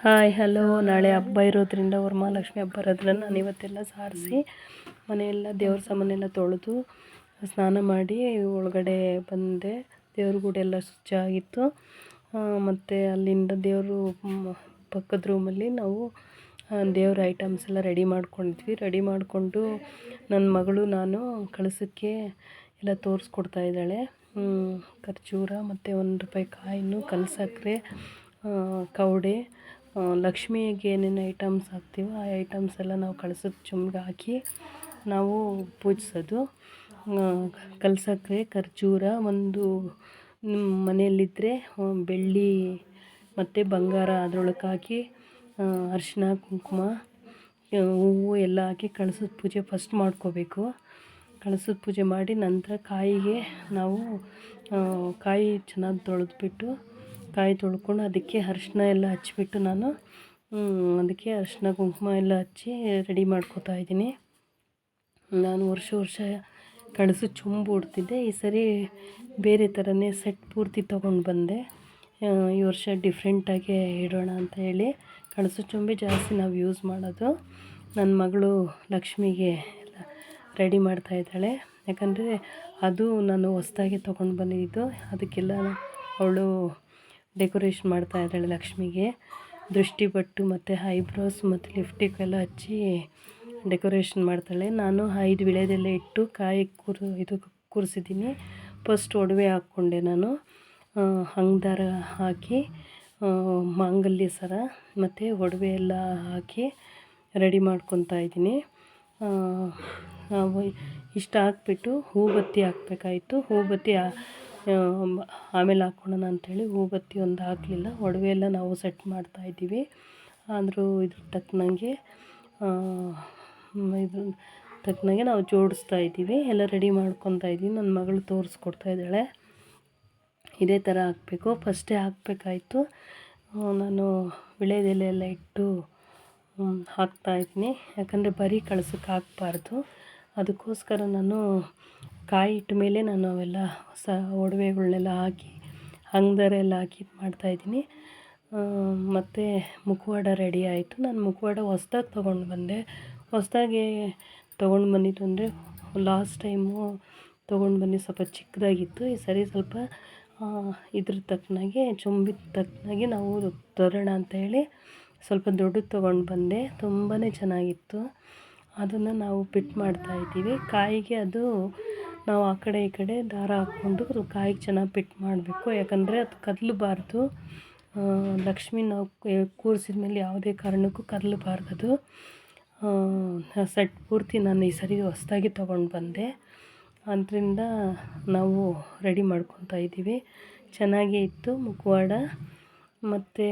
Hi hello. ನಾಳೆ ಹಬ್ಬ ಇರೋದ್ರಿಂದ ವರಮಹಾಲಕ್ಷ್ಮಿ ಹಬ್ಬ ಇರೋದ್ರಿಂದ ನಾನು ಇವತ್ತೆಲ್ಲ ಸಾರಿಸಿ ಮನೆಯೆಲ್ಲ ದೇವ್ರ ಸಾಮಾನೆಲ್ಲ ತೊಳೆದು ಸ್ನಾನ ಮಾಡಿ ಒಳಗಡೆ ಬಂದೆ. ದೇವ್ರ ಗುಡಿ ಎಲ್ಲ ಶುಚಿಯಾಗಿತ್ತು. ಮತ್ತು ಅಲ್ಲಿಂದ ದೇವರು ಪಕ್ಕದ ರೂಮಲ್ಲಿ ನಾವು ದೇವ್ರ ಐಟಮ್ಸ್ ಎಲ್ಲ ರೆಡಿ ಮಾಡ್ಕೊಂಡಿದ್ವಿ. ರೆಡಿ ಮಾಡಿಕೊಂಡು ನನ್ನ ಮಗಳು ನಾನು ಕಳಸಕ್ಕೆ ಎಲ್ಲ ತೋರಿಸ್ಕೊಡ್ತಾ ಇದ್ದಾಳೆ. ಖರ್ಜೂರ ಮತ್ತು ₹1 ಕಾಯಿನು, ಕಲ್ಸಕ್ಕರೆ, ಕವಡೆ, ಲಕ್ಷ್ಮಿಗೆ ಏನೇನು ಐಟಮ್ಸ್ ಹಾಕ್ತೀವೋ ಆ ಐಟಮ್ಸ್ ಎಲ್ಲ ನಾವು ಕಳಸದ ಚೊಂಬಿಗೆ ಹಾಕಿ ನಾವು ಪೂಜಿಸೋದು. ಕಲ್ಸಕ್ಕರೆ, ಖರ್ಜೂರ, ಒಂದು ಮನೆಯಲ್ಲಿದ್ದರೆ ಬೆಳ್ಳಿ ಮತ್ತು ಬಂಗಾರ ಅದರೊಳಗೆ ಹಾಕಿ ಅರಿಶಿನ, ಕುಂಕುಮ, ಹೂವು ಎಲ್ಲ ಹಾಕಿ ಕಳಸದ ಪೂಜೆ ಫಸ್ಟ್ ಮಾಡ್ಕೋಬೇಕು. ಕಳಸದ ಪೂಜೆ ಮಾಡಿ ನಂತರ ಕಾಯಿಗೆ ನಾವು ಕಾಯಿ ಚೆನ್ನಾಗಿ ತೊಳೆದ್ಬಿಟ್ಟು ಕಾಯಿ ತೊಳ್ಕೊಂಡು ಅದಕ್ಕೆ ಅರಿಶಿನ ಎಲ್ಲ ಹಚ್ಬಿಟ್ಟು ನಾನು ಅದಕ್ಕೆ ಅರಿಶಿನ ಕುಂಕುಮ ಎಲ್ಲ ಹಚ್ಚಿ ರೆಡಿ ಮಾಡ್ಕೋತಾ ಇದ್ದೀನಿ. ನಾನು ವರ್ಷ ಕಳಸದ ಚೊಂಬು ಉಡ್ತಿದ್ದೆ. ಈ ಸರಿ ಬೇರೆ ಥರನೇ ಸೆಟ್ ಪೂರ್ತಿ ತೊಗೊಂಡು ಬಂದೆ. ಈ ವರ್ಷ ಡಿಫ್ರೆಂಟಾಗೆ ಇಡೋಣ ಅಂತ ಹೇಳಿ ಕಳಸದ ಚೊಂಬೆ ಜಾಸ್ತಿ ನಾವು ಯೂಸ್ ಮಾಡೋದು. ನನ್ನ ಮಗಳು ಲಕ್ಷ್ಮಿಗೆ ಎಲ್ಲ ರೆಡಿ ಮಾಡ್ತಾಯಿದ್ದಾಳೆ. ಯಾಕಂದರೆ ಅದು ನಾನು ಹೊಸ್ದಾಗಿ ತೊಗೊಂಡು ಬಂದಿದ್ದು. ಅದಕ್ಕೆಲ್ಲ ಅವಳು ಡೆಕೋರೇಷನ್ ಮಾಡ್ತಾಯಿದ್ದಾಳೆ. ಲಕ್ಷ್ಮಿಗೆ ದೃಷ್ಟಿ ಬಟ್ಟು ಮತ್ತು ಐಬ್ರೋಸ್ ಮತ್ತು ಲಿಫ್ಟಿಕ್ ಎಲ್ಲ ಹಚ್ಚಿ ಡೆಕೋರೇಷನ್ ಮಾಡ್ತಾಳೆ. ನಾನು 5 ವಿಳೆದೆಲೆ ಇಟ್ಟು ಕಾಯಿ ಕೂರಿಸಿದ್ದೀನಿ. ಫಸ್ಟ್ ಒಡವೆ ಹಾಕ್ಕೊಂಡೆ ನಾನು. ಹಂಗದಾರ ಹಾಕಿ ಮಾಂಗಲ್ಯ ಸರ ಮತ್ತು ಒಡವೆ ಎಲ್ಲ ಹಾಕಿ ರೆಡಿ ಮಾಡ್ಕೊತಾ ಇದ್ದೀನಿ. ಇಷ್ಟು ಹಾಕ್ಬಿಟ್ಟು ಹೂಬತ್ತಿ ಹಾಕಬೇಕಾಯ್ತು. ಹೂಬತ್ತಿ ಆಮೇಲೆ ಹಾಕ್ಕೊಳ್ಳೋಣ ಅಂಥೇಳಿ ಹೂಬತ್ತಿ ಒಂದು ಹಾಕಲಿಲ್ಲ. ಒಡವೆ ಎಲ್ಲ ನಾವು ಸೆಟ್ ಮಾಡ್ತಾಯಿದ್ದೀವಿ. ಆದರೂ ಇದ್ರ ತಕ್ಕನಾಗೆ ನಾವು ಜೋಡಿಸ್ತಾ ಇದ್ದೀವಿ. ಎಲ್ಲ ರೆಡಿ ಮಾಡ್ಕೊತಾ ಇದ್ದೀವಿ. ನನ್ನ ಮಗಳು ತೋರಿಸ್ಕೊಡ್ತಾ ಇದ್ದಾಳೆ. ಇದೇ ಥರ ಹಾಕಬೇಕು. ಫಸ್ಟೇ ಹಾಕಬೇಕಾಯ್ತು. ನಾನು ವಿಳೆದೆಲೆ ಎಲ್ಲ ಇಟ್ಟು ಹಾಕ್ತಾಯಿದ್ದೀನಿ. ಯಾಕಂದರೆ ಬರೀ ಕಳಸಕ್ಕೆ ಹಾಕಬಾರ್ದು. ಅದಕ್ಕೋಸ್ಕರ ನಾನು ಕಾಯಿ ಇಟ್ಟ ಮೇಲೆ ನಾನು ಅವೆಲ್ಲ ಹೊಸ ಒಡವೆಗಳ್ನೆಲ್ಲ ಹಾಕಿ ಹಂಗದಾರ ಎಲ್ಲ ಹಾಕಿ ಮಾಡ್ತಾಯಿದ್ದೀನಿ. ಮತ್ತು ಮುಖವಾಡ ರೆಡಿ ಆಯಿತು. ನಾನು ಮುಖವಾಡ ಹೊಸ್ದಾಗಿ ತೊಗೊಂಡು ಬಂದೆ. ಹೊಸ್ದಾಗಿ ತೊಗೊಂಡು ಬಂದಿದ್ದು ಅಂದರೆ ಲಾಸ್ಟ್ ಟೈಮು ತೊಗೊಂಡು ಬಂದು ಸ್ವಲ್ಪ ಚಿಕ್ಕದಾಗಿತ್ತು. ಈ ಸರಿ ಸ್ವಲ್ಪ ಇದ್ರ ತಕ್ಕನಾಗೆ ಚೊಂಬಿದ ತಕ್ಕನಾಗೆ ನಾವು ತರೋಣ ಅಂತೇಳಿ ಸ್ವಲ್ಪ ದೊಡ್ಡದು ತೊಗೊಂಡು ಬಂದೆ. ತುಂಬಾ ಚೆನ್ನಾಗಿತ್ತು. ಅದನ್ನು ನಾವು ಪಿಟ್ ಮಾಡ್ತಾಯಿದ್ದೀವಿ. ಕಾಯಿಗೆ ಅದು ನಾವು ಆ ಕಡೆ ಈ ಕಡೆ ದಾರ ಹಾಕ್ಕೊಂಡು ಕಾಯಿಗೆ ಚೆನ್ನಾಗಿ ಪಿಟ್ ಮಾಡಬೇಕು. ಯಾಕಂದರೆ ಅದು ಕದಲಬಾರ್ದು. ಲಕ್ಷ್ಮಿ ನಾವು ಕೂರಿಸಿದ ಮೇಲೆ ಯಾವುದೇ ಕಾರಣಕ್ಕೂ ಕದಲಬಾರ್ದು. ಅದು ಸೆಟ್ ಪೂರ್ತಿ ನಾನು ಈ ಸರಿ ಹೊಸ್ದಾಗಿ ತೊಗೊಂಡು ಬಂದೆ. ಅದರಿಂದ ನಾವು ರೆಡಿ ಮಾಡ್ಕೊತಾ ಇದ್ದೀವಿ. ಚೆನ್ನಾಗೇ ಇತ್ತು ಮುಖವಾಡ. ಮತ್ತು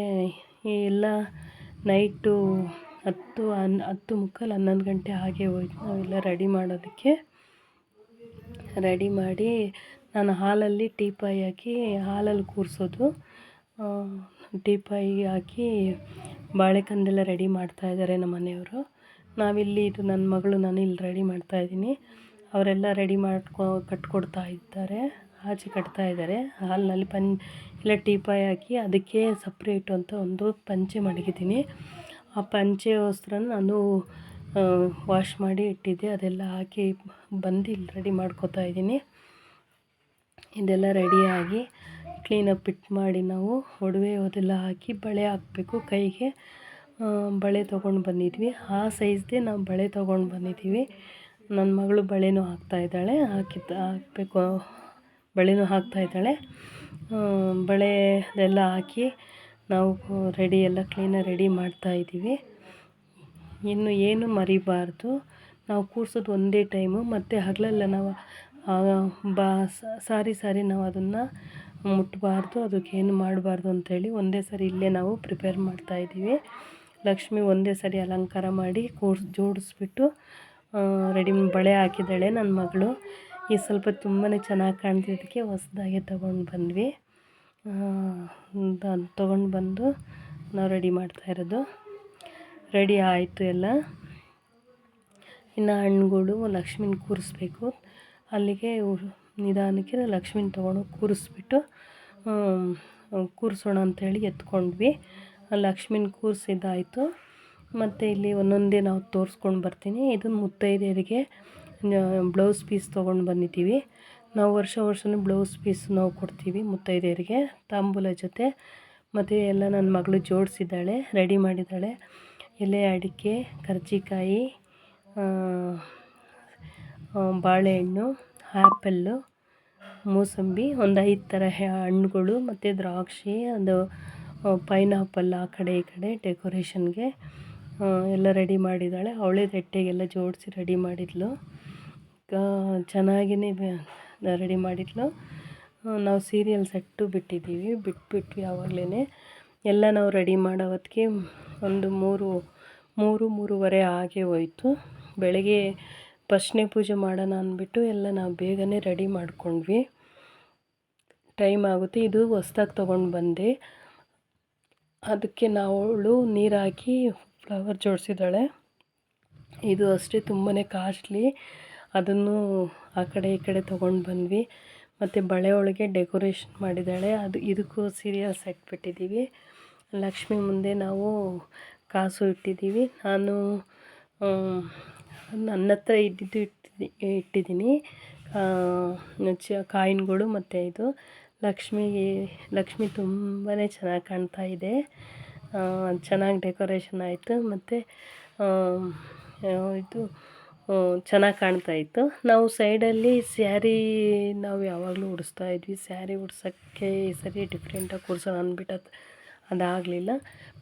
ಎಲ್ಲ ನೈಟು 10:30 11 ಗಂಟೆ ಹಾಗೆ ಹೋಯ್ತು ನಾವೆಲ್ಲ ರೆಡಿ ಮಾಡೋದಕ್ಕೆ. ರೆಡಿ ಮಾಡಿ ನಾನು ಹಾಲಲ್ಲಿ ಟೀಪಾಯಿ ಹಾಕಿ ಹಾಲಲ್ಲಿ ಕೂರಿಸೋದು. ಟೀಪಾಯಿ ಹಾಕಿ ಬಾಳೆಕಂದೆಲ್ಲ ರೆಡಿ ಮಾಡ್ತಾಯಿದ್ದಾರೆ ನಮ್ಮ ಮನೆಯವರು. ನಾವಿಲ್ಲಿ ಇದು ನನ್ನ ಮಗಳು ನಾನು ಇಲ್ಲಿ ರೆಡಿ ಮಾಡ್ತಾಯಿದ್ದೀನಿ. ಅವರೆಲ್ಲ ರೆಡಿ ಕಟ್ಕೊಡ್ತಾ ಇದ್ದಾರೆ. ಆಚೆ ಕಟ್ತಾ ಇದ್ದಾರೆ. ಹಾಲಿನಲ್ಲಿ ಎಲ್ಲ ಟೀಪಾಯಿ ಹಾಕಿ ಅದಕ್ಕೆ ಸಪ್ರೇಟು ಅಂತ ಒಂದು ಪಂಚೆ ಮಡಗಿದ್ದೀನಿ. ಆ ಪಂಚೆಗೋಸ್ಕರ ನಾನು ವಾಶ್ ಮಾಡಿ ಇಟ್ಟಿದ್ದೆ. ಅದೆಲ್ಲ ಹಾಕಿ ಬಂದು ಇಲ್ಲಿ ರೆಡಿ ಮಾಡ್ಕೋತಾ ಇದ್ದೀನಿ. ಇದೆಲ್ಲ ರೆಡಿಯಾಗಿ ಕ್ಲೀನಾಗಿ ಪಿಟ್ ಮಾಡಿ ನಾವು ಒಡವೆ ಅದೆಲ್ಲ ಹಾಕಿ ಬಳೆ ಹಾಕಬೇಕು. ಕೈಗೆ ಬಳೆ ತೊಗೊಂಡು ಬಂದಿದ್ವಿ. ಆ ಸೈಜ್ದೇ ನಾವು ಬಳೆ ತೊಗೊಂಡು ಬಂದಿದ್ದೀವಿ. ನನ್ನ ಮಗಳು ಬಳೆನೂ ಹಾಕ್ತಾಯಿದ್ದಾಳೆ. ಹಾಕಬೇಕು ಬಳೆನೂ ಹಾಕ್ತಾಯಿದ್ದಾಳೆ. ಬಳೆ ಅದೆಲ್ಲ ಹಾಕಿ ನಾವು ಎಲ್ಲ ಕ್ಲೀನಾಗಿ ರೆಡಿ ಮಾಡ್ತಾಯಿದ್ದೀವಿ. ಇನ್ನು ಏನು ಮರಿಬಾರ್ದು. ನಾವು ಕೂರ್ಸೋದು ಒಂದೇ ಟೈಮು. ಮತ್ತು ಹಗಲೆಲ್ಲ ನಾವು ಸಾರಿ ನಾವು ಅದನ್ನು ಮುಟ್ಟಬಾರ್ದು. ಅದಕ್ಕೇನು ಮಾಡಬಾರ್ದು ಅಂಥೇಳಿ ಒಂದೇ ಸರಿ ಇಲ್ಲೇ ನಾವು ಪ್ರಿಪೇರ್ ಮಾಡ್ತಾಯಿದ್ದೀವಿ. ಲಕ್ಷ್ಮಿ ಒಂದೇ ಸರಿ ಅಲಂಕಾರ ಮಾಡಿ ಜೋಡಿಸ್ಬಿಟ್ಟು ರೆಡಿ ಬಳೆ ಹಾಕಿದ್ದಾಳೆ ನನ್ನ ಮಗಳು. ಈ ಸ್ವಲ್ಪ ತುಂಬಾ ಚೆನ್ನಾಗಿ ಕಾಣ್ತಿದ್ದಕ್ಕೆ ಹೊಸ್ದಾಗೆ ತೊಗೊಂಡು ಬಂದ್ವಿ. ತೊಗೊಂಡು ಬಂದು ನಾವು ರೆಡಿ ಮಾಡ್ತಾಯಿರೋದು. ರೆಡಿ ಆಯಿತು ಎಲ್ಲ. ಇನ್ನು ಹಣ್ಣುಗಳು ಲಕ್ಷ್ಮಿನ ಕೂರಿಸ್ಬೇಕು. ಅಲ್ಲಿಗೆ ನಿಧಾನಕ್ಕೆ ಲಕ್ಷ್ಮಿನ ತೊಗೊಂಡೋಗಿ ಕೂರಿಸ್ಬಿಟ್ಟು ಕೂರಿಸೋಣ ಅಂಥೇಳಿ ಎತ್ಕೊಂಡ್ವಿ. ಲಕ್ಷ್ಮೀನ ಕೂರಿಸಿದ್ದಾಯಿತು. ಮತ್ತು ಇಲ್ಲಿ ಒಂದೊಂದೇ ನಾವು ತೋರಿಸ್ಕೊಂಡು ಬರ್ತೀನಿ. ಇದು ಮುತ್ತೈದೆಯರಿಗೆ ಬ್ಲೌಸ್ ಪೀಸ್ ತೊಗೊಂಡು ಬಂದಿದ್ದೀವಿ. ನಾವು ವರ್ಷವೂ ಬ್ಲೌಸ್ ಪೀಸ್ ನಾವು ಕೊಡ್ತೀವಿ ಮುತ್ತೈದೆಯರಿಗೆ ತಾಂಬೂಲ ಜೊತೆ. ಮತ್ತು ಎಲ್ಲ ನನ್ನ ಮಗಳು ಜೋಡಿಸಿದ್ದಾಳೆ, ರೆಡಿ ಮಾಡಿದ್ದಾಳೆ. ಎಲೆ ಅಡಿಕೆ, ಕರ್ಜಿಕಾಯಿ, ಬಾಳೆಹಣ್ಣು, ಆ್ಯಪಲ್ಲು, ಮೂಸಂಬಿ, ಒಂದು 5 ಥರ ಹಣ್ಣುಗಳು ಮತ್ತು ದ್ರಾಕ್ಷಿ, ಅದು ಪೈನಾಪಲ್ ಆ ಕಡೆ ಈ ಕಡೆ ಡೆಕೋರೇಷನ್ಗೆ ಎಲ್ಲ ರೆಡಿ ಮಾಡಿದ್ದಾಳೆ. ಅವಳೇ ತಟ್ಟೆಗೆಲ್ಲ ಜೋಡಿಸಿ ರೆಡಿ ಮಾಡಿದ್ಲು. ಚೆನ್ನಾಗಿಯೇ ರೆಡಿ ಮಾಡಿದ್ಲು. ನಾವು ಸೀರಿಯಲ್ ಸೆಟ್ಟು ಬಿಟ್ಟಿದ್ದೀವಿ, ಬಿಟ್ಬಿಟ್ವಿ ಆವಾಗಲೇ. ಎಲ್ಲ ನಾವು ರೆಡಿ ಮಾಡೋ ಹೊತ್ತಿಗೆ ಒಂದು 3:30 ಆಗೇ ಹೋಯಿತು. ಬೆಳಗ್ಗೆ ಫಸ್ಟ್ನೇ ಪೂಜೆ ಮಾಡೋಣ ಅಂದ್ಬಿಟ್ಟು ಎಲ್ಲ ನಾವು ಬೇಗನೆ ರೆಡಿ ಮಾಡ್ಕೊಂಡ್ವಿ. ಟೈಮ್ ಆಗುತ್ತೆ. ಇದು ಹೊಸ್ದಾಗಿ ತೊಗೊಂಡು ಬಂದೆ. ಅದಕ್ಕೆ ಅವಳು ನೀರು ಹಾಕಿ ಫ್ಲವರ್ ಜೋಡಿಸಿದ್ದಾಳೆ. ಇದು ಅಷ್ಟೇ ತುಂಬಾ ಕಾಸ್ಟ್ಲಿ. ಅದನ್ನು ಆ ಕಡೆ ಈ ಕಡೆ ತೊಗೊಂಡು ಬಂದ್ವಿ. ಮತ್ತು ಬಳೆ ಒಳಗೆ ಡೆಕೋರೇಷನ್ ಮಾಡಿದ್ದಾಳೆ. ಇದಕ್ಕೂ ಸೀರಿಯಲ್ ಸೆಟ್ ಬಿಟ್ಟಿದ್ದೀವಿ. ಲಕ್ಷ್ಮಿ ಮುಂದೆ ನಾವು ಕಾಸು ಇಟ್ಟಿದ್ದೀವಿ. ನಾನು ನನ್ನ ಹತ್ರ ಇಟ್ಟಿದ್ದೀನಿ ಕಾಯಿನ್ಗಳು. ಮತ್ತು ಇದು ಲಕ್ಷ್ಮಿ ತುಂಬಾ ಚೆನ್ನಾಗಿ ಕಾಣ್ತಾ ಇದೆ. ಚೆನ್ನಾಗಿ ಡೆಕೋರೇಷನ್ ಆಯಿತು. ಮತ್ತು ಇದು ಚೆನ್ನಾಗಿ ಕಾಣ್ತಾಯಿತ್ತು. ನಾವು ಸೈಡಲ್ಲಿ ಸ್ಯಾರಿ ನಾವು ಯಾವಾಗಲೂ ಉಡಿಸ್ತಾಯಿದ್ವಿ. ಸ್ಯಾರಿ ಉಡ್ಸೋಕ್ಕೆ ಈ ಸರಿ ಡಿಫ್ರೆಂಟಾಗಿ ಕೂರಿಸೋಣ ಅಂದ್ಬಿಟ್ಟು ಅದಾಗಲಿಲ್ಲ.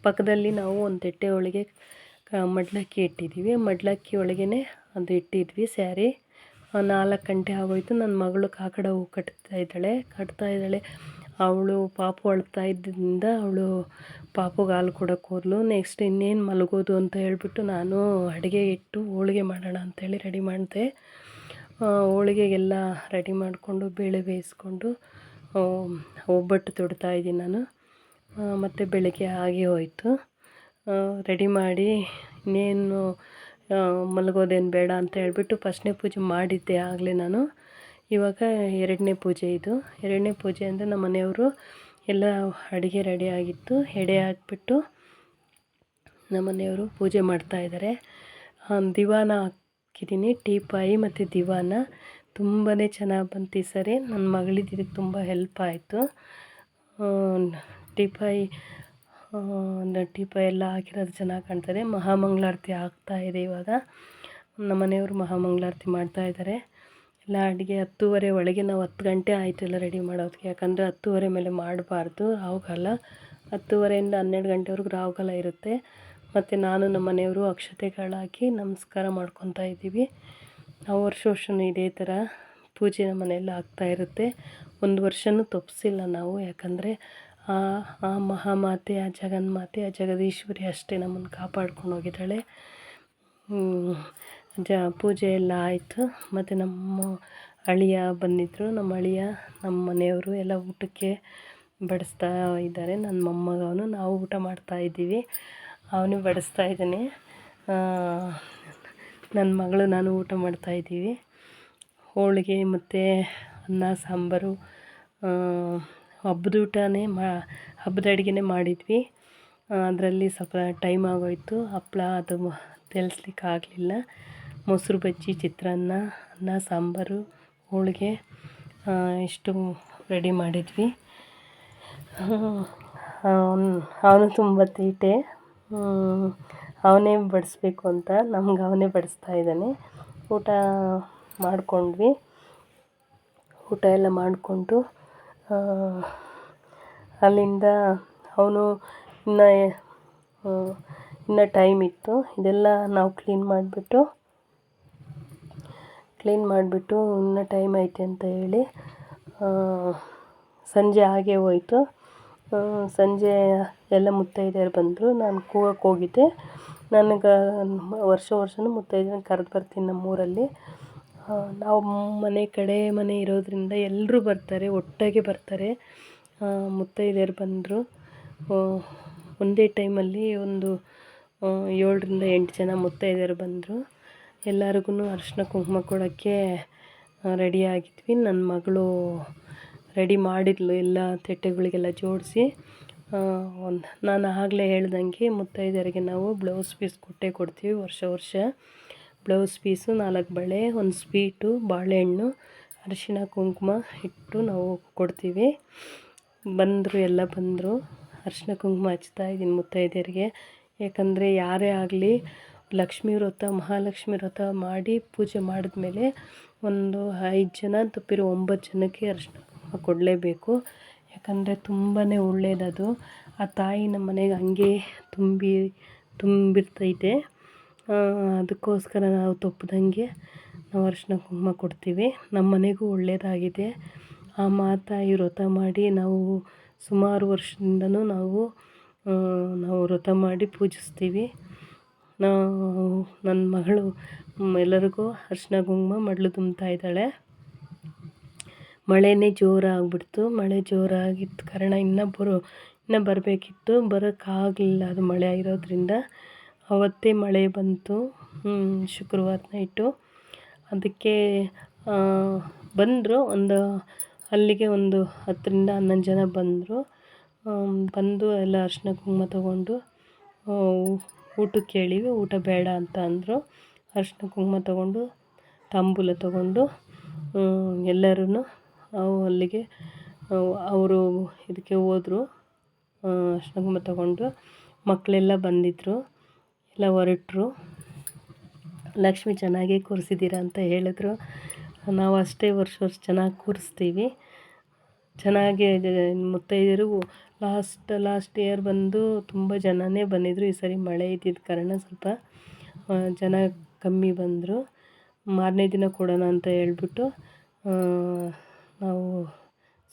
ಪಕ್ಕದಲ್ಲಿ ನಾವು ಒಂದು ತಟ್ಟೆ ಒಳಗೆ ಮಡ್ಲಕ್ಕಿ ಇಟ್ಟಿದ್ದೀವಿ. ಮಡ್ಲಕ್ಕಿ ಒಳಗೇ ಅದು ಇಟ್ಟಿದ್ವಿ ಸ್ಯಾರಿ. 4 ಗಂಟೆ ಆಗೋಯಿತು. ನನ್ನ ಮಗಳು ಕಾಕಡ ಹೂ ಕಟ್ತಾ ಇದ್ದಾಳೆ. ಅವಳು ಪಾಪು ಅಳ್ತಾ ಇದ್ದರಿಂದ ಅವಳು ಪಾಪುಗೆ ಹಾಲು ಕೊಡೋಕೆ ಹೋದ್ಲು. ನೆಕ್ಸ್ಟ್ ಇನ್ನೇನು ಮಲಗೋದು ಅಂತ ಹೇಳ್ಬಿಟ್ಟು ನಾನು ಅಡುಗೆ ಇಟ್ಟು ಹೋಳಿಗೆ ಮಾಡೋಣ ಅಂಥೇಳಿ ರೆಡಿ ಮಾಡಿದೆ. ಹೋಳಿಗೆಗೆಲ್ಲ ರೆಡಿ ಮಾಡಿಕೊಂಡು ಬೇಳೆ ಬೇಯಿಸ್ಕೊಂಡು ಒಬ್ಬಟ್ಟು ತೊಡ್ತಾಯಿದ್ದೀನಿ ನಾನು. ಮತ್ತು ಬೆಳಗ್ಗೆ ಆಗಿ ಹೋಯಿತು. ರೆಡಿ ಮಾಡಿ ಇನ್ನೇನು ಮಲಗೋದೇನು ಬೇಡ ಅಂತ ಹೇಳ್ಬಿಟ್ಟು ಫಸ್ಟ್ನೇ ಪೂಜೆ ಮಾಡಿದ್ದೆ ಆಗಲೇ ನಾನು. ಇವಾಗ 2ನೇ ಪೂಜೆ ಇದು. 2ನೇ ಪೂಜೆ ಅಂದರೆ ನಮ್ಮ ಮನೆಯವರು ಎಲ್ಲ ಅಡುಗೆ ರೆಡಿ ಆಗಿತ್ತು. ಎಡೆ ಹಾಕ್ಬಿಟ್ಟು ನಮ್ಮ ಮನೆಯವರು ಪೂಜೆ ಮಾಡ್ತಾಯಿದ್ದಾರೆ. ದಿವಾನ ಹಾಕಿದ್ದೀನಿ, ಟೀಪಾಯಿ ಮತ್ತು ದಿವಾನ ತುಂಬಾ ಚೆನ್ನಾಗಿ ಬಂತು ಈ ಸರಿ. ನನ್ನ ಮಗಳಿದ್ದು ಇದಕ್ಕೆ ತುಂಬ ಹೆಲ್ಪ್ ಆಯಿತು. ಟೀಪಾಯಿ ಎಲ್ಲ ಹಾಕಿರೋದು ಚೆನ್ನಾಗಿ ಕಾಣ್ತದೆ. ಮಹಾಮಂಗಳಾರತಿ ಆಗ್ತಾಯಿದೆ ಇವಾಗ. ನಮ್ಮ ಮನೆಯವರು ಮಹಾಮಂಗಳಾರತಿ ಮಾಡ್ತಾಯಿದ್ದಾರೆ. ಎಲ್ಲ ಅಡುಗೆ 10:30 ಒಳಗೆ ನಾವು 10 ಗಂಟೆ ಆಯಿತು ಎಲ್ಲ ರೆಡಿ ಮಾಡೋದಕ್ಕೆ. ಯಾಕಂದರೆ 10:30 ಮೇಲೆ ಮಾಡಬಾರ್ದು, ರಾಹುಕಾಲ. 10:30ಇಂದ 12 ಗಂಟೆವರೆಗೂ ರಾಹುಕಾಲ ಇರುತ್ತೆ. ಮತ್ತು ನಾನು ನಮ್ಮ ಮನೆಯವರು ಅಕ್ಷತೆಗಳು ಹಾಕಿ ನಮಸ್ಕಾರ ಮಾಡ್ಕೊತಾ ಇದ್ದೀವಿ. ನಾವು ವರ್ಷವೂ ಇದೇ ಥರ ಪೂಜೆ ನಮ್ಮ ಮನೆಯಲ್ಲಿ ಆಗ್ತಾಯಿರುತ್ತೆ. ಒಂದು ವರ್ಷವೂ ತಪ್ಪಿಸಿಲ್ಲ ನಾವು. ಯಾಕಂದರೆ ಆ ಮಹಾಮಾತೆ, ಆ ಜಗನ್ಮಾತೆ, ಆ ಜಗದೀಶ್ವರಿ ಅಷ್ಟೇ ನಮ್ಮನ್ನು ಕಾಪಾಡ್ಕೊಂಡು ಹೋಗಿದ್ದಾಳೆ. ಪೂಜೆ ಎಲ್ಲ ಆಯಿತು. ಮತ್ತು ನಮ್ಮ ಅಳಿಯ ಬಂದಿದ್ದರು. ನಮ್ಮ ಅಳಿಯ ನಮ್ಮ ಮನೆಯವರು ಎಲ್ಲ ಊಟಕ್ಕೆ ಬಡಿಸ್ತಾ ಇದ್ದಾರೆ. ನನ್ನ ಮೊಮ್ಮಗವನು, ನಾವು ಊಟ ಮಾಡ್ತಾಯಿದ್ದೀವಿ. ಅವನು ಬಡಿಸ್ತಾ ಇದ್ದಾನೆ. ನನ್ನ ಮಗಳು ನಾನು ಊಟ ಮಾಡ್ತಾಯಿದ್ದೀವಿ. ಹೋಳಿಗೆ ಮತ್ತು ಅನ್ನ ಸಾಂಬಾರು ಹಬ್ಬದ ಊಟನೇ ಹಬ್ಬದ ಅಡುಗೆನೇ ಮಾಡಿದ್ವಿ. ಅದರಲ್ಲಿ ಸ್ವಲ್ಪ ಟೈಮ್ ಆಗೋಯಿತು. ಹಪ್ಪಳ ಅದು ತೆಲ್ಸ್ಲಿಕ್ಕೆ ಆಗಲಿಲ್ಲ. ಮೊಸರು ಬಜ್ಜಿ, ಚಿತ್ರಾನ್ನ, ಅನ್ನ ಸಾಂಬಾರು, ಹೋಳಿಗೆ ಇಷ್ಟು ರೆಡಿ ಮಾಡಿದ್ವಿ. ಅವನು ತುಂಬ ತೀಟೆ. ಅವನೇ ಬಡಿಸ್ಬೇಕು ಅಂತ ನಮ್ಗೆ ಅವನೇ ಬಡಿಸ್ತಾ ಇದ್ದಾನೆ. ಊಟ ಮಾಡಿಕೊಂಡ್ವಿ. ಊಟ ಎಲ್ಲ ಮಾಡಿಕೊಂಡು ಅಲ್ಲಿಂದ ಅವನು ಇನ್ನೂ ಟೈಮ್ ಇತ್ತು. ಇದೆಲ್ಲ ನಾವು ಕ್ಲೀನ್ ಮಾಡಿಬಿಟ್ಟು ಇನ್ನೂ ಟೈಮ್ ಐತೆ ಅಂತ ಹೇಳಿ ಸಂಜೆ ಆಗೇ ಹೋಯಿತು. ಸಂಜೆ ಎಲ್ಲ ಮುತ್ತೈದೆಯರು ಬಂದರು. ನಾನು ಕೂಗಕ್ಕೆ ಹೋಗಿದ್ದೆ. ನನಗೆ ವರ್ಷವೂ ಮುತ್ತೈದೆನ ಕರೆದು ಬರ್ತೀನಿ ನಮ್ಮೂರಲ್ಲಿ. ನಾವು ಮನೆ ಇರೋದ್ರಿಂದ ಎಲ್ಲರೂ ಬರ್ತಾರೆ, ಒಟ್ಟಾಗೆ ಬರ್ತಾರೆ. ಮುತ್ತೈದೆಯರು ಬಂದರು. ಒಂದೇ ಟೈಮಲ್ಲಿ ಒಂದು 7ರಿಂದ 8 ಜನ ಮುತ್ತೈದೆಯರು ಬಂದರು. ಎಲ್ಲರಿಗೂ ಅರಿಶಿನ ಕುಂಕುಮ ಕೊಡೋಕ್ಕೆ ರೆಡಿ ಆಗಿದ್ವಿ. ನನ್ನ ಮಗಳು ರೆಡಿ ಮಾಡಿದ್ಲು. ಎಲ್ಲ ತಟ್ಟೆಗಳಿಗೆಲ್ಲ ಜೋಡಿಸಿ ನಾನು ಆಗಲೇ ಹೇಳ್ದಂಗೆ ಮುತ್ತೈದೆಯರಿಗೆ ನಾವು ಬ್ಲೌಸ್ ಪೀಸ್ ಕೊಡ್ತೀವಿ ವರ್ಷ ಬ್ಲೌಸ್ ಪೀಸು, 4 ಬಳೆ, ಒಂದು ಸ್ವೀಟು, ಬಾಳೆಹಣ್ಣು, ಅರಿಶಿಣ ಕುಂಕುಮ ಇಟ್ಟು ನಾವು ಕೊಡ್ತೀವಿ. ಎಲ್ಲ ಬಂದರು. ಅರಿಶಿಣ ಕುಂಕುಮ ಹಚ್ತಾಯಿದ್ದೀನಿ ಮುತ್ತೈದೆಯರಿಗೆ. ಯಾಕಂದರೆ ಯಾರೇ ಆಗಲಿ ಲಕ್ಷ್ಮೀ ವ್ರತ, ಮಹಾಲಕ್ಷ್ಮಿ ವ್ರತ ಮಾಡಿ ಪೂಜೆ ಮಾಡಿದ್ಮೇಲೆ ಒಂದು 5 ಜನ ತಪ್ಪಿರೋ 9 ಜನಕ್ಕೆ ಅರಿಶಿಣ ಕುಂಕುಮ ಕೊಡಲೇಬೇಕು. ಯಾಕಂದರೆ ತುಂಬಾ ಒಳ್ಳೆಯದದು. ಆ ತಾಯಿ ನಮ್ಮ ಮನೆಗೆ ಹಂಗೆ ತುಂಬಿರ್ತೈತೆ. ಅದಕ್ಕೋಸ್ಕರ ನಾವು ತಪ್ಪದಂಗೆ ನಾವು ಅರಿಶಿಣ ಕುಂಕುಮ ಕೊಡ್ತೀವಿ. ನಮ್ಮ ಮನೆಗೂ ಒಳ್ಳೆಯದಾಗಿದೆ. ಆ ಮಾತಾಯಿ ವ್ರತ ಮಾಡಿ ನಾವು ಸುಮಾರು ವರ್ಷದಿಂದನೂ ನಾವು ವ್ರತ ಮಾಡಿ ಪೂಜಿಸ್ತೀವಿ. ನನ್ನ ಮಗಳು ಎಲ್ಲರಿಗೂ ಅರಿಶಿಣ ಕುಂಕುಮ ಮಡ್ಲು ತುಂಬ್ತಾ ಇದ್ದಾಳೆ. ಮಳೆನೇ ಜೋರಾಗ್ಬಿಡ್ತು. ಮಳೆ ಜೋರಾಗಿದ್ದ ಕಾರಣ ಇನ್ನೂ ಬರಬೇಕಿತ್ತು, ಬರೋಕ್ಕಾಗಲಿಲ್ಲ. ಅದು ಮಳೆ ಇರೋದ್ರಿಂದ ಅವತ್ತೇ ಮಳೆ ಬಂತು, ಶುಕ್ರವಾರ ನೈಟು. ಅದಕ್ಕೆ ಬಂದರು. ಅಲ್ಲಿಗೆ ಒಂದು 10ರಿಂದ 11 ಜನ ಬಂದು ಎಲ್ಲ ಅರಿಶಿಣ ಕುಂಕುಮ ತೊಗೊಂಡು ಊಟಕ್ಕೆ ಹೇಳಿವಿ. ಊಟ ಬೇಡ ಅಂತ ಅಂದರು. ಅರಿಶಿಣ ಕುಂಕುಮ ತೊಗೊಂಡು ತಾಂಬೂಲ ತೊಗೊಂಡು ಎಲ್ಲರೂ ಅಲ್ಲಿಗೆ ಅವರು ಇದಕ್ಕೆ ಹೋದರು. ಅರಿಶಿಣ ಕುಂಕುಮ ತೊಗೊಂಡು ಮಕ್ಕಳೆಲ್ಲ ಬಂದಿದ್ದರು, ಎಲ್ಲ ಹೊರಟರು. ಲಕ್ಷ್ಮಿ ಚೆನ್ನಾಗೇ ಕೂರಿಸಿದ್ದೀರಾ ಅಂತ ಹೇಳಿದ್ರು. ನಾವು ಅಷ್ಟೇ ವರ್ಷ ಚೆನ್ನಾಗಿ ಕೂರಿಸ್ತೀವಿ. ಚೆನ್ನಾಗೇ ಮುತ್ತೈದೆಯರು ಲಾಸ್ಟ್ ಇಯರ್ ಬಂದು ತುಂಬ ಜನನೇ ಬಂದಿದ್ದರು. ಈ ಸರಿ ಮಳೆ ಇದ್ದಿದ್ದ ಕಾರಣ ಸ್ವಲ್ಪ ಜನ ಕಮ್ಮಿ ಬಂದರು. ಮಾರನೇ ದಿನ ಕೊಡೋಣ ಅಂತ ಹೇಳ್ಬಿಟ್ಟು ನಾವು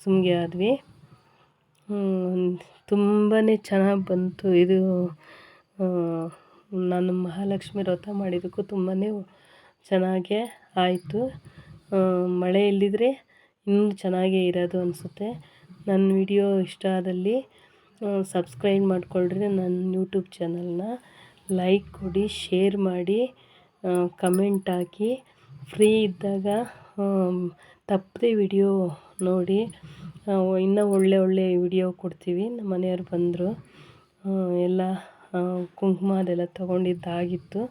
ಸುಮ್ಗೆ ಆದ್ವಿ. ತುಂಬಾ ಚೆನ್ನಾಗಿ ಬಂತು ಇದು. ನಾನು ಮಹಾಲಕ್ಷ್ಮಿ ವ್ರತ ಮಾಡಿದ್ದಕ್ಕೂ ತುಂಬಾ ಚೆನ್ನಾಗೇ ಆಯಿತು. ಮಳೆ ಇಲ್ಲದಿದ್ದರೆ ಇನ್ನೂ ಚೆನ್ನಾಗೇ ಇರೋದು ಅನಿಸುತ್ತೆ. ನನ್ನ ವಿಡಿಯೋ ಇಷ್ಟ ಆದಲ್ಲಿ ಸಬ್ಸ್ಕ್ರೈಬ್ ಮಾಡಿಕೊಳ್ಳ್ರಿ. ನನ್ನ ಯೂಟ್ಯೂಬ್ ಚಾನಲ್ನ ಲೈಕ್ ಕೊಡಿ, ಶೇರ್ ಮಾಡಿ, ಕಮೆಂಟ್ ಹಾಕಿ. ಫ್ರೀ ಇದ್ದಾಗ ತಪ್ಪದೆ ವಿಡಿಯೋ ನೋಡಿ. ಇನ್ನೂ ಒಳ್ಳೆ ವಿಡಿಯೋ ಕೊಡ್ತೀವಿ. ನಮ್ಮ ಮನೆಯವ್ರು ಬಂದರು, ಎಲ್ಲ ಕುಂಕುಮ ಅದೆಲ್ಲ ತೊಗೊಂಡಿದ್ದಾಗಿತ್ತು.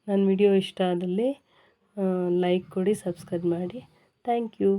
ನನ್ನ ವಿಡಿಯೋ ಇಷ್ಟ ಆದಲ್ಲಿ ಲೈಕ್ ಕೊಡಿ, ಸಬ್ಸ್ಕ್ರೈಬ್ ಮಾಡಿ. Thank you.